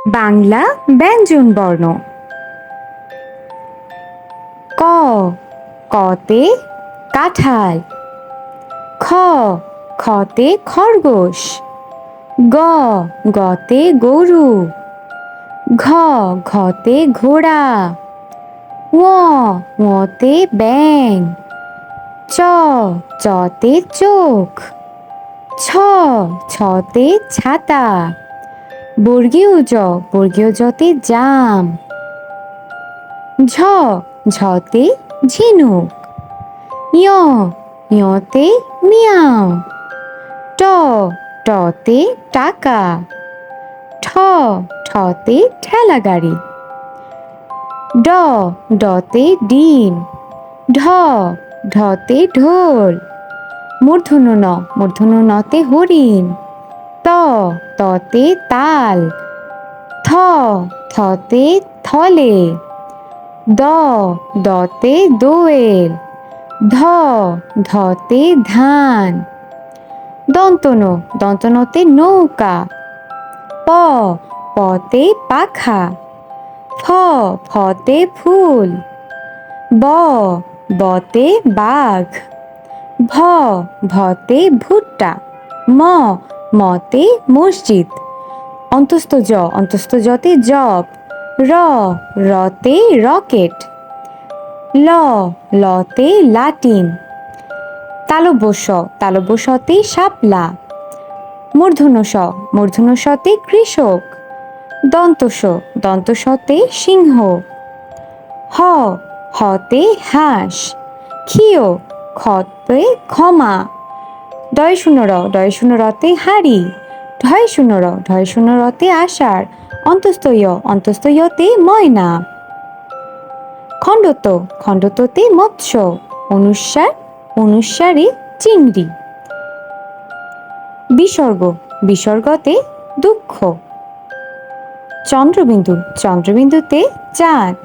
বাংলা ব্যঞ্জন বর্ণ। ক, কতে কাঁঠাল। খ, খতে খরগোশ। গ, গতে গরু। ঘ, ঘতে ঘোড়া। ঙ, ঙতে ব্যাঙ। চ, চতে চোখ। ছ, ছতে ছাতা। বর্গীয় জ, বর্গীয় জতে জাম। ঝ, ঝতে ঝিনুক। ঞ, ঞতে মিয়াও। ট, টতে টাকা। ঠ, ঠতে ঠেলা গাড়ি। ড, ডতে ডিম। ঢ, ঢতে ঢোল। মূর্ধন্য ণ, মূর্ধন্য ণতে হরিণ। ত, ততে তাল। থ, থতে থলে। দ, দতে দোয়েল। ধ, ধতে ধান। দন্ত ন, দন্ত নতে নৌকা। প, পতে পাখা। ফ, ফতে ফুল। ব, বতে বাঘ। ভ, ভতে ভুট্টা। ম, মতে মসজিদ। অন্তস্থ জ, অন্তস্থ জতে জব। র, রতে রকেট। ল, লতে লাটিম। তালব্য শ, তালব্য শতে শাপলা। মূর্ধন্য ষ, মূর্ধন্য শতে কৃষক। দন্ত স, দন্ত সতে সিংহ। হ, হতে হাঁস। ক্ষিয়, ক্ষতে ক্ষমা। ডয় শূন্য র, ডয় শূন্য রতে হাঁড়ি। ঢয় শূন্য র, ঢয় শূন্য রতে আষাঢ়। অন্তস্থ য়, অন্তস্থ ইয়তে ময়না। খণ্ডত, খণ্ডততে মৎস্য। অনুস্বার, অনুস্বারে চিংড়ি। বিসর্গ, বিসর্গতে দুঃখ। চন্দ্রবিন্দু, চন্দ্রবিন্দুতে চাঁদ।